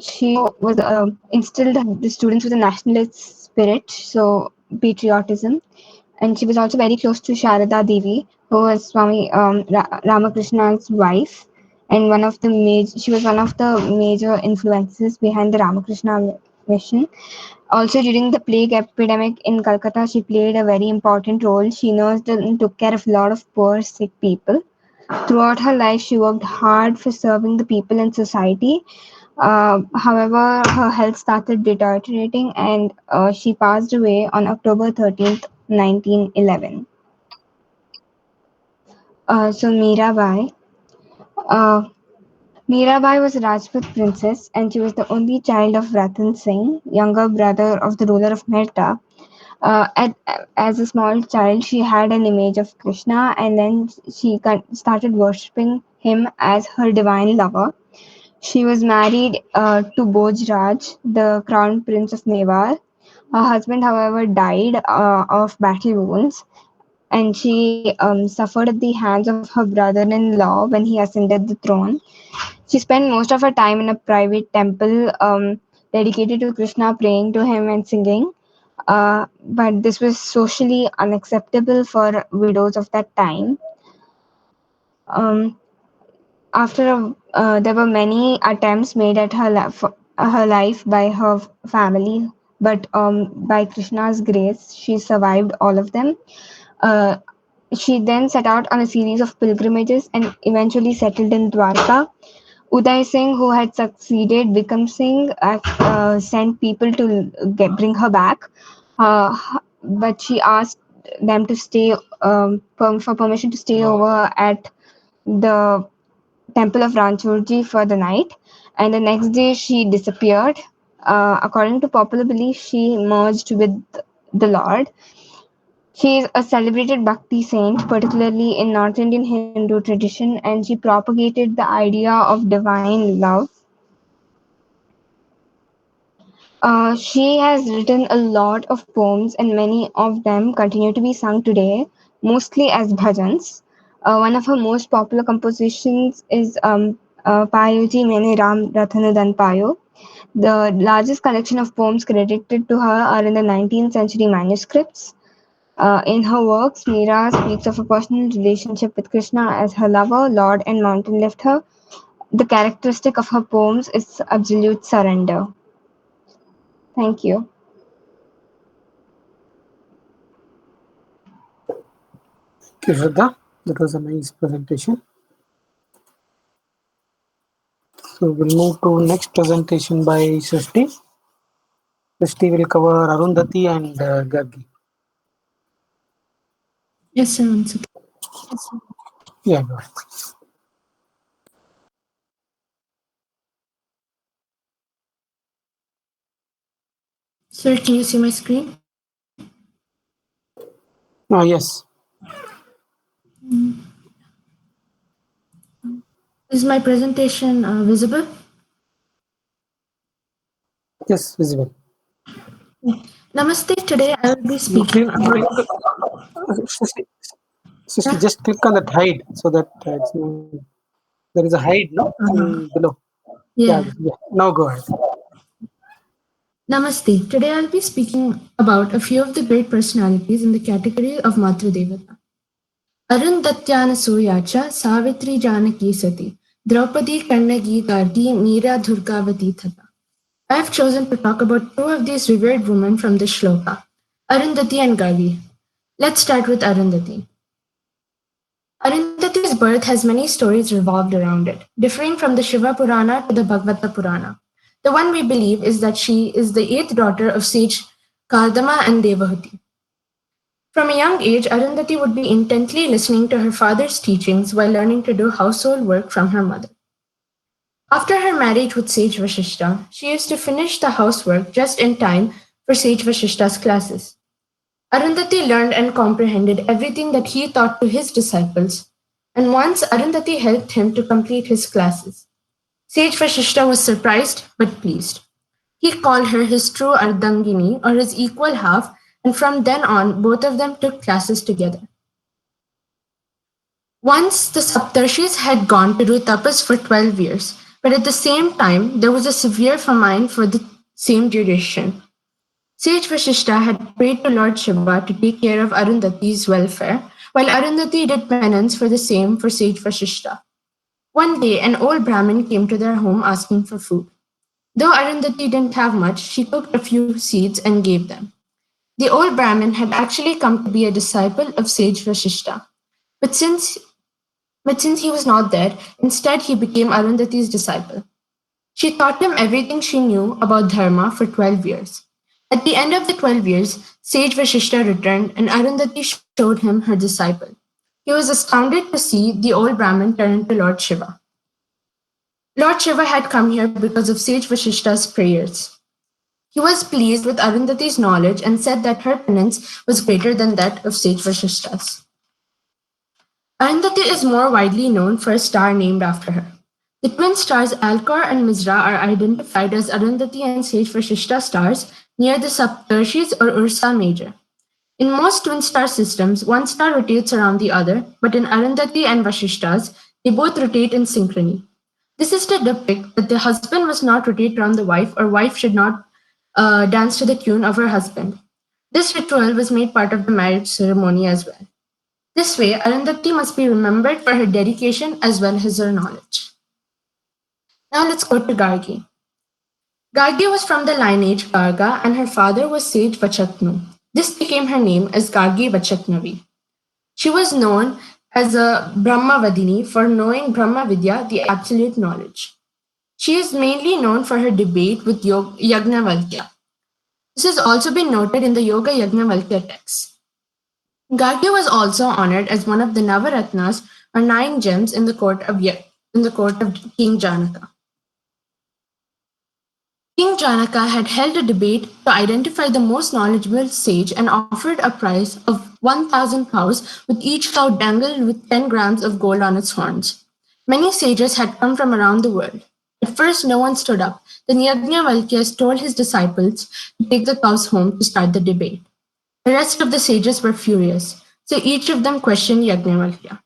She also instilled the students with a nationalist spirit, so patriotism. And she was also very close to Sharada Devi, who was Swami Ramakrishna's wife. and she was one of the major influences behind the Ramakrishna mission. Also, during the plague epidemic in Calcutta, she played a very important role. She nursed and took care of a lot of poor, sick people. Throughout her life, she worked hard for serving the people in society. However, her health started deteriorating and she passed away on October 13th, 1911. So, Mirabai. Uh, Mirabai was a Rajput princess and she was the only child of Ratan Singh, younger brother of the ruler of Mehta. As a small child, she had an image of Krishna and then she started worshipping him as her divine lover. She was married to Bhojraj, the crown prince of Mewar. Her husband, however, died of battle wounds, and she suffered at the hands of her brother in law when he ascended the throne. She spent most of her time in a private temple dedicated to Krishna, praying to him and singing. But this was socially unacceptable for widows of that time. Um, there were many attempts made at her life by her family, but by Krishna's grace, she survived all of them. Uh, she then set out on a series of pilgrimages and eventually settled in Dwarka. Uday Singh, who had succeeded Bikram Singh, sent people to bring her back, uh, but she asked them to stay for permission to stay over at the temple of Ranchurji for the night, and the next day she disappeared. According to popular belief, she merged with the Lord. She is a celebrated Bhakti saint, particularly in North Indian Hindu tradition, and she propagated the idea of divine love. She has written a lot of poems, and many of them continue to be sung today, mostly as bhajans. One of her most popular compositions is Payo Ji Maine Ram Rathanudan Payo. The largest collection of poems credited to her are in the 19th century manuscripts. In her works, Meera speaks of a personal relationship with Krishna as her lover, lord, and mountain lifter. The characteristic of her poems is absolute surrender. Thank you. Thank you, Shraddha. That was a nice presentation. So we'll move to next presentation by Srishti. Srishti will cover Arundhati and Gargi. Yes, sir. One second. Yeah, go ahead. Sir, can you see my screen? Yes. Is my presentation visible? Yes, visible. Namaste. Today I will be speaking about. Srishti, just click on that hide so that there is a hide, no? Below. Yeah. Now go ahead. Namaste. Today I'll be speaking about a few of the great personalities in the category of Matra Devata. Arundatyana Suryacha, Savitri Janaki Sati, Draupadi Kannagi Gargi, Meera Durgavati Thata. I have chosen to talk about two of these revered women from this shloka, Arundhati and Gargi. Let's start with Arundhati. Arundhati's birth has many stories revolved around it, differing from the Shiva Purana to the Bhagavata Purana. The one we believe is that she is the eighth daughter of sage Kardama and Devahuti. From a young age, Arundhati would be intently listening to her father's teachings while learning to do household work from her mother. After her marriage with Sage Vashishta, she used to finish the housework just in time for Sage Vashishta's classes. Arundhati learned and comprehended everything that he taught to his disciples, and once Arundhati helped him to complete his classes. Sage Vashishta was surprised but pleased. He called her his true Ardhangini or his equal half, and from then on, both of them took classes together. Once the Saptarshis had gone to do tapas for 12 years, but at the same time, there was a severe famine for the same duration. Sage Vashishta had prayed to Lord Shiva to take care of Arundhati's welfare, while Arundhati did penance for the same for Sage Vashishta. One day, an old Brahmin came to their home asking for food. Though Arundhati didn't have much, she cooked a few seeds and gave them. The old Brahmin had actually come to be a disciple of sage Vashishta. But since, but since he was not there, instead he became Arundhati's disciple. She taught him everything she knew about Dharma for 12 years. At the end of the 12 years, sage Vashishta returned and Arundhati showed him her disciple. He was astounded to see the old Brahmin turn into Lord Shiva. Lord Shiva had come here because of sage Vashishta's prayers. He was pleased with Arundhati's knowledge and said that her penance was greater than that of sage Vashishta's. Arundhati is more widely known for a star named after her. The twin stars Alcor and Mizra are identified as Arundhati and Sage Vashishta stars near the Saptarshis or Ursa Major. In most twin star systems, one star rotates around the other, but in Arundhati and Vashishta's, they both rotate in synchrony. This is to depict that the husband must not rotate around the wife, or wife should not dance to the tune of her husband. This ritual was made part of the marriage ceremony as well. This way, Arundhati must be remembered for her dedication as well as her knowledge. Now let's go to Gargi. Gargi was from the lineage Garga and her father was sage Vachaknu. This became her name as Gargi Vachaknavi. She was known as a Brahmavadini for knowing Brahma Vidya, the absolute knowledge. She is mainly known for her debate with Yagnavalkya. This has also been noted in the Yoga Yagnavalkya texts. Gargi was also honored as one of the Navaratnas or nine gems in the court of King Janaka. King Janaka had held a debate to identify the most knowledgeable sage and offered a prize of 1,000 cows, with each cow dangled with 10 grams of gold on its horns. Many sages had come from around the world. At first, no one stood up. Then Yajnavalkya told his disciples to take the cows home to start the debate. The rest of the sages were furious, so each of them questioned Yajnavalkya.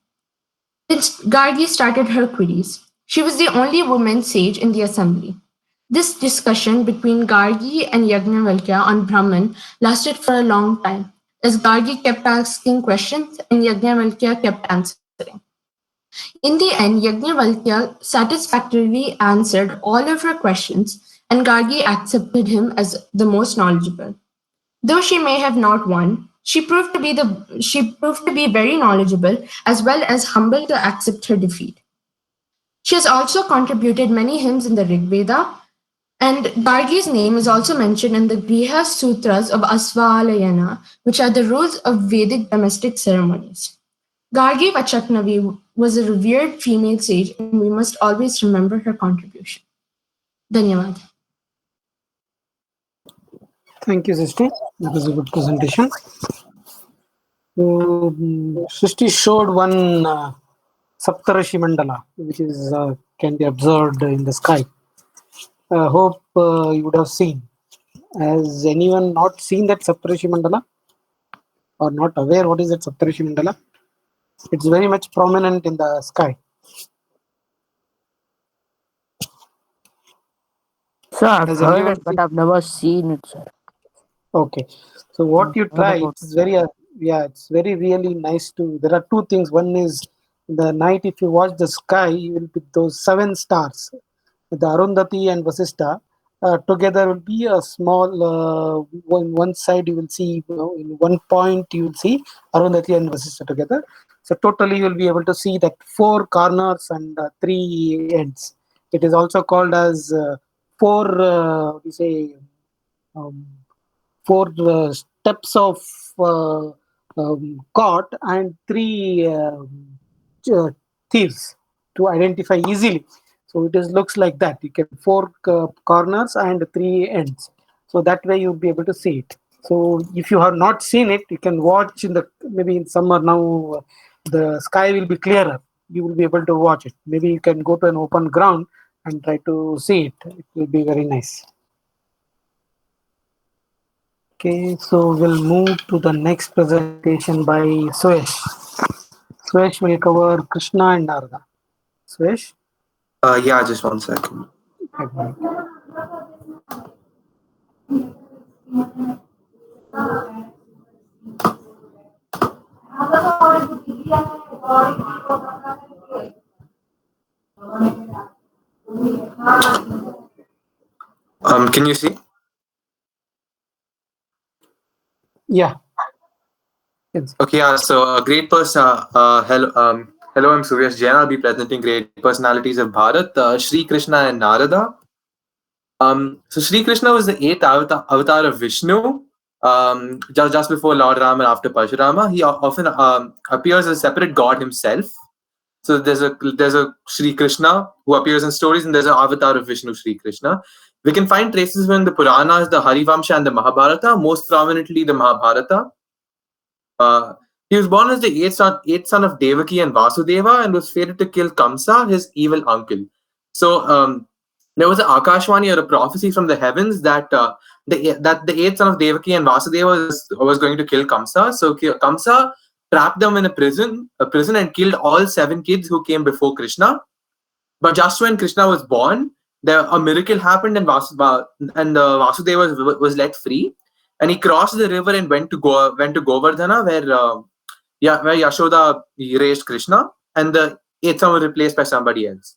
Then Gargi started her queries. She was the only woman sage in the assembly. This discussion between Gargi and Yagnavalkya on Brahman lasted for a long time, as Gargi kept asking questions and Yagnavalkya kept answering. In the end, Yagnavalkya satisfactorily answered all of her questions, and Gargi accepted him as the most knowledgeable. Though she may have not won, she proved to be very knowledgeable as well as humble to accept her defeat. She has also contributed many hymns in the Rig Veda, and Gargi's name is also mentioned in the Griha Sutras of Asvalayana, which are the rules of Vedic domestic ceremonies. Gargi Vachaknavi was a revered female sage, and we must always remember her contribution. Dhanyavad. Thank you, Srishti. That was a good presentation. So, Srishti showed one Saptarishi Mandala, which is can be observed in the sky. I hope you would have seen. Has anyone not seen that Saptarishi Mandala or not aware what is that Saptarishi Mandala? It's very much prominent in the sky. Sir, I've Has heard anyone it, but I've never seen it, sir. Okay, so what you Heard try, about it's very it's very really nice to. There are two things. One is the night. If you watch the sky, you will be those 7 stars, the Arundhati and Vasistha. Together will be a small one side you will see, in one point you will see Arundhati and Vasistha together. So totally you will be able to see that 4 corners and 3 ends. It is also called as 4 we say um, 4 steps of caught and 3 thieves to identify easily. So it is looks like that. You can 4 corners and 3 ends. So that way you'll be able to see it. So if you have not seen it, you can watch in the maybe in summer now. The sky will be clearer. You will be able to watch it. Maybe you can go to an open ground and try to see it. It will be very nice. Okay, so we'll move to the next presentation by Suesh. Suesh will cover Krishna and Narada. Suesh? Yeah, just one second. Okay. Can you see? Yeah. It's Okay, yeah. So, great person. Hello, I'm Suryash Jain. I'll be presenting great personalities of Bharat, Shri Krishna and Narada. So Shri Krishna was the eighth avatar of Vishnu. Just before Lord Rama and after Parshurama, he often appears as a separate god himself. So there's a Shri Krishna who appears in stories, and there's an avatar of Vishnu, Shri Krishna. We can find traces in the Puranas, the Harivamsha, and the Mahabharata. Most prominently, the Mahabharata. He was born as the eighth son of Devaki and Vasudeva, and was fated to kill Kamsa, his evil uncle. So there was an Akashvani or a prophecy from the heavens that the eighth son of Devaki and Vasudeva was going to kill Kamsa. So Kamsa trapped them in a prison, and killed all 7 kids who came before Krishna. But just when Krishna was born, a miracle happened, and Vasudeva was let free, and he crossed the river and went to Govardhana, where Yashoda raised Krishna, and the eighth son was replaced by somebody else.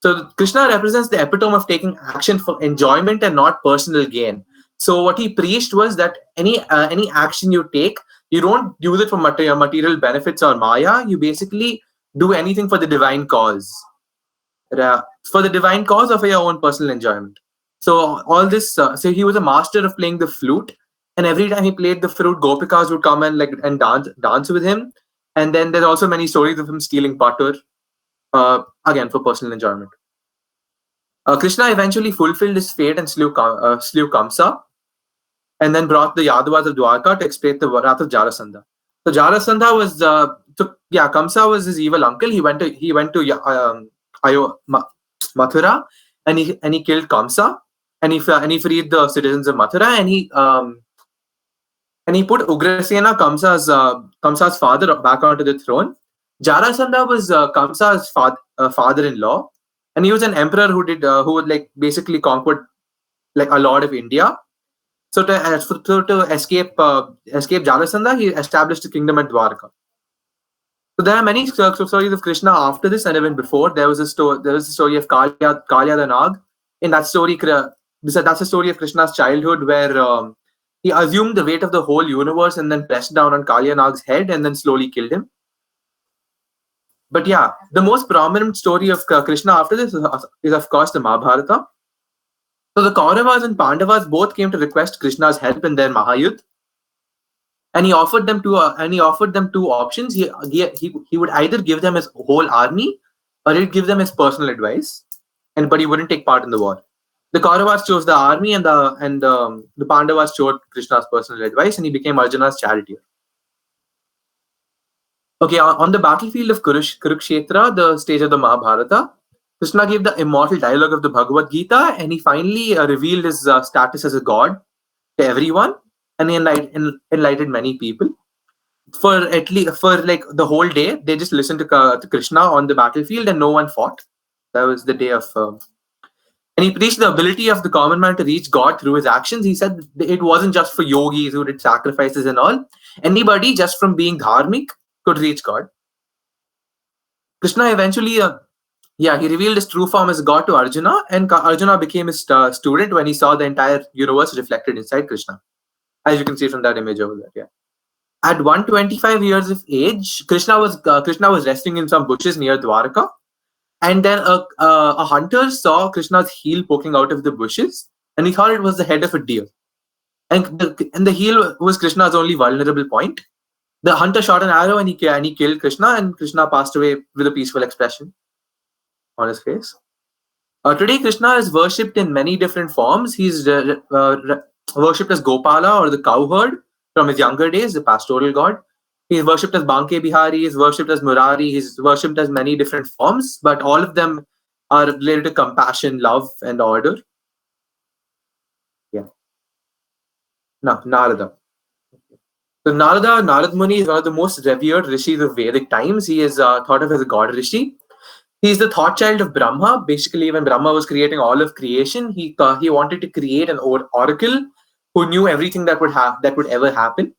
So Krishna represents the epitome of taking action for enjoyment and not personal gain. So what he preached was that any action you take, you don't use it for material benefits or maya. You basically do anything for the divine cause, for the divine cause or for your own personal enjoyment. So all this. So he was a master of playing the flute, and every time he played the flute, gopikas would come and dance with him. And then there's also many stories of him stealing butter, again for personal enjoyment. Krishna eventually fulfilled his fate and slew Kamsa, and then brought the Yadavas of Dwarka to expiate the wrath of Jarasandha. So Jarasandha was Kamsa was his evil uncle. He went to Mathura, and he killed Kamsa, and he freed the citizens of Mathura, and he put Ugrasena, Kamsa's father, back onto the throne. Jarasandha was Kamsa's father-in-law, and he was an emperor who basically conquered a lot of India. So to escape Jarasandha, he established a kingdom at Dwarka. So there are many stories of Krishna after this and even before. There was a story of Kalya the Nag. In that story, that's a story of Krishna's childhood, where he assumed the weight of the whole universe and then pressed down on Kalya Nag's head and then slowly killed him. But yeah, the most prominent story of Krishna after this is of course the Mahabharata. So the Kauravas and Pandavas both came to request Krishna's help in their Mahayudh, and he offered them two options. He would either give them his whole army, or he'd give them his personal advice, but he wouldn't take part in the war. The Kauravas chose the army, and the Pandavas chose Krishna's personal advice, and he became Arjuna's charioteer. Okay, on the battlefield of Kurukshetra, the stage of the Mahabharata, Krishna gave the immortal dialogue of the Bhagavad Gita, and he finally revealed his status as a god to everyone, and he enlightened many people. For the whole day, they just listened to Krishna on the battlefield, and no one fought. That was the day of. And he preached the ability of the common man to reach God through his actions. He said it wasn't just for yogis who did sacrifices and all. Anybody just from being dharmic could reach God. Krishna eventually, he revealed his true form as God to Arjuna, and Arjuna became his student when he saw the entire universe reflected inside Krishna, as you can see from that image over there. Yeah. At 125 years of age, Krishna was resting in some bushes near Dwarka, and then a hunter saw Krishna's heel poking out of the bushes, and he thought it was the head of a deer, and the heel was Krishna's only vulnerable point. The hunter shot an arrow, and he killed Krishna, and Krishna passed away with a peaceful expression on his face. Today, Krishna is worshipped in many different forms. He's worshipped as Gopala, or the cowherd from his younger days, the pastoral god. He's worshipped as Banke Bihari, he's worshipped as Murari, he's worshipped as many different forms, but all of them are related to compassion, love, and order. Yeah. Now, Narada. So Narad Muni is one of the most revered rishis of Vedic times. He is thought of as a god rishi. He's the thought child of Brahma. Basically, when Brahma was creating all of creation, he wanted to create an oracle who knew everything that would ever happen,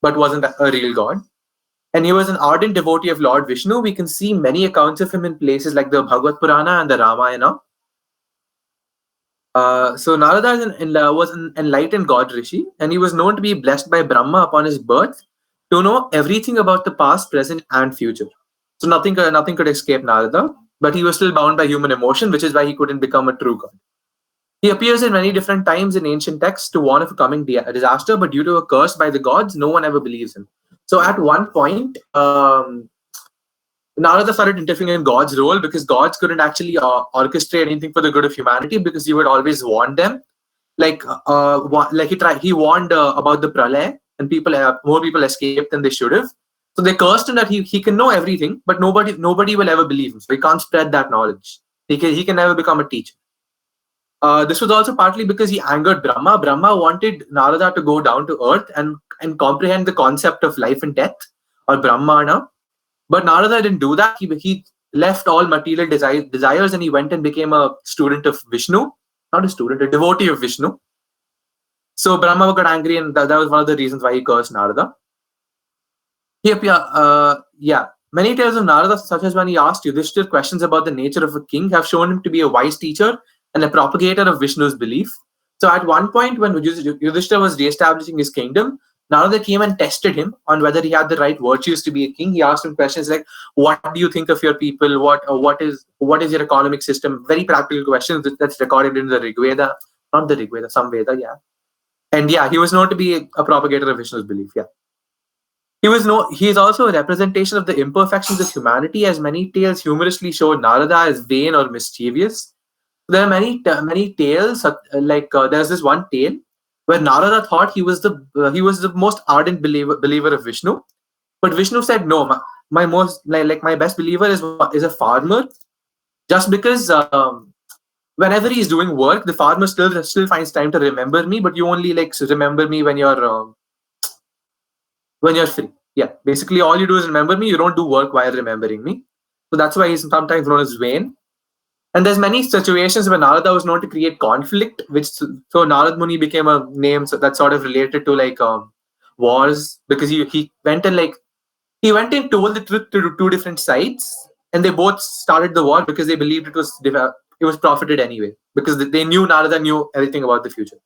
but wasn't a real god. And he was an ardent devotee of Lord Vishnu. We can see many accounts of him in places like the Bhagavad Purana and the Ramayana. So Narada was an enlightened god rishi, and he was known to be blessed by Brahma upon his birth to know everything about the past, present, and future. So nothing could escape Narada, but he was still bound by human emotion, which is why he couldn't become a true god. He appears in many different times in ancient texts to warn of a coming disaster, but due to a curse by the gods, no one ever believes him. So at one point, Narada started interfering in God's role because gods couldn't actually orchestrate anything for the good of humanity because he would always warn them. He warned about the pralay, and more people escaped than they should have. So they cursed him that he can know everything, but nobody will ever believe him. So he can't spread that knowledge. He can never become a teacher. This was also partly because he angered Brahma. Brahma wanted Narada to go down to earth and comprehend the concept of life and death, or Brahmana. But Narada didn't do that. He left all material desires and he went and became a student of Vishnu. Not a student, a devotee of Vishnu. So Brahma got angry, and that was one of the reasons why he cursed Narada. Many tales of Narada, such as when he asked Yudhishthir questions about the nature of a king, have shown him to be a wise teacher and a propagator of Vishnu's belief. So at one point, when Yudhishthira was re-establishing his kingdom, Narada came and tested him on whether he had the right virtues to be a king. He asked him questions like, "What do you think of your people? What is your economic system?" Very practical questions that's recorded in the Rig Veda, not the Rig Veda, some Veda, yeah. And yeah, he was known to be a propagator of Vishnu's belief. Yeah, he is also a representation of the imperfections of humanity, as many tales humorously show Narada as vain or mischievous. There are many tales. There's this one tale where Narada thought he was the most ardent believer of Vishnu, but Vishnu said, "No, my best believer is a farmer." Just because whenever he's doing work, the farmer still finds time to remember me, but you only remember me when you're free. Yeah, basically all you do is remember me. You don't do work while remembering me. So that's why he's sometimes known as vain. And there's many situations where Narada was known to create conflict, so Narad Muni became a name that's sort of related to wars, because he went and told the truth to two different sides, and they both started the war because they believed it was profited anyway, because they knew Narada knew everything about the future.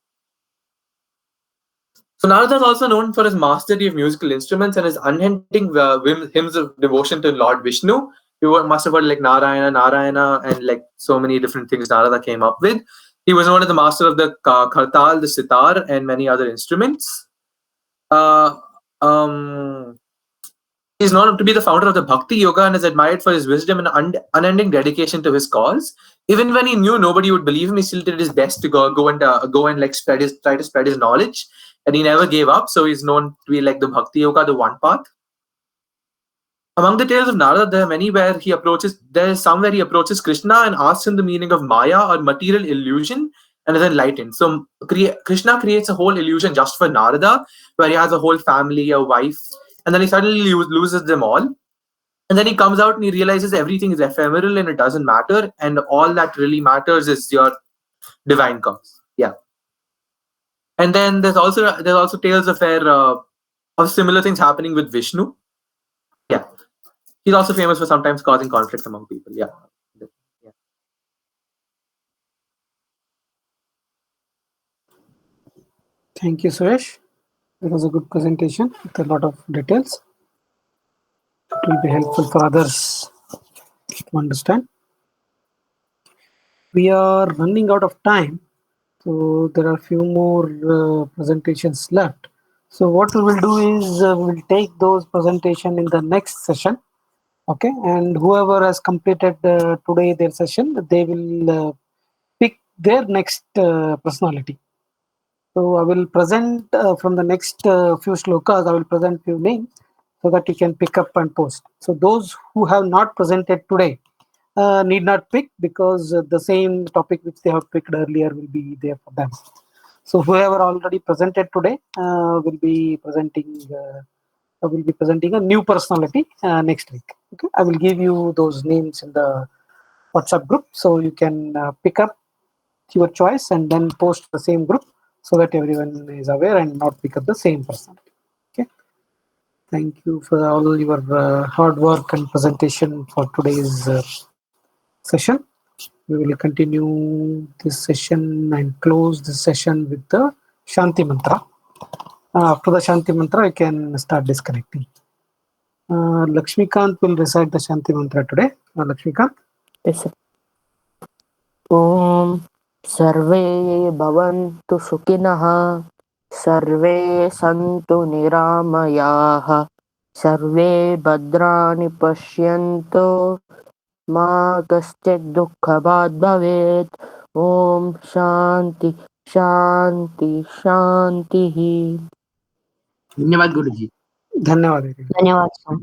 So Narada is also known for his mastery of musical instruments and his unending hymns of devotion to Lord Vishnu. You must have heard Narayana, and so many different things Narada came up with. He was known as the master of the kartal, the sitar, and many other instruments. He's known to be the founder of the Bhakti Yoga and is admired for his wisdom and unending dedication to his cause. Even when he knew nobody would believe him, he still did his best to go and try to spread his knowledge, and he never gave up. So he's known to be like the Bhakti Yoga, the one path. Among the tales of Narada, there are many where there is some where he approaches Krishna and asks him the meaning of Maya, or material illusion, and is enlightened. So Krishna creates a whole illusion just for Narada, where he has a whole family, a wife, and then he suddenly loses them all. And then he comes out and he realizes everything is ephemeral and it doesn't matter, and all that really matters is your divine cause. Yeah. And then there's also tales of similar things happening with Vishnu. Yeah. He's also famous for sometimes causing conflicts among people. Yeah. Thank you, Suresh. It was a good presentation with a lot of details. It will be helpful for others to understand. We are running out of time, so there are a few more presentations left. So what we will do is we will take those presentations in the next session. Okay, and whoever has completed today their session, they will pick their next personality. So I will present from the next few shlokas, I will present few names so that you can pick up and post. So those who have not presented today need not pick, because the same topic which they have picked earlier will be there for them. So whoever already presented today will be presenting a new personality next week. Okay, I will give you those names in the WhatsApp group, so you can pick up your choice and then post the same group, so that everyone is aware and not pick up the same personality. Okay. Thank you for all your hard work and presentation for today's session. we will continue this session and close this session with the Shanti Mantra. After the Shanti Mantra, we can start disconnecting. Lakshmikant will recite the Shanti Mantra today. Lakshmikant. Yes, sir. ॐ सर्वे भवन्तु सुखिनः सर्वे सन्तु निरामयाः सर्वे भद्राणि पश्यन्तु मा कश्चित् दुःखभाग् भवेत् ॐ शान्ति शान्ति शान्तिः धन्यवाद गुरुजी. धन्यवाद. धन्यवाद sir.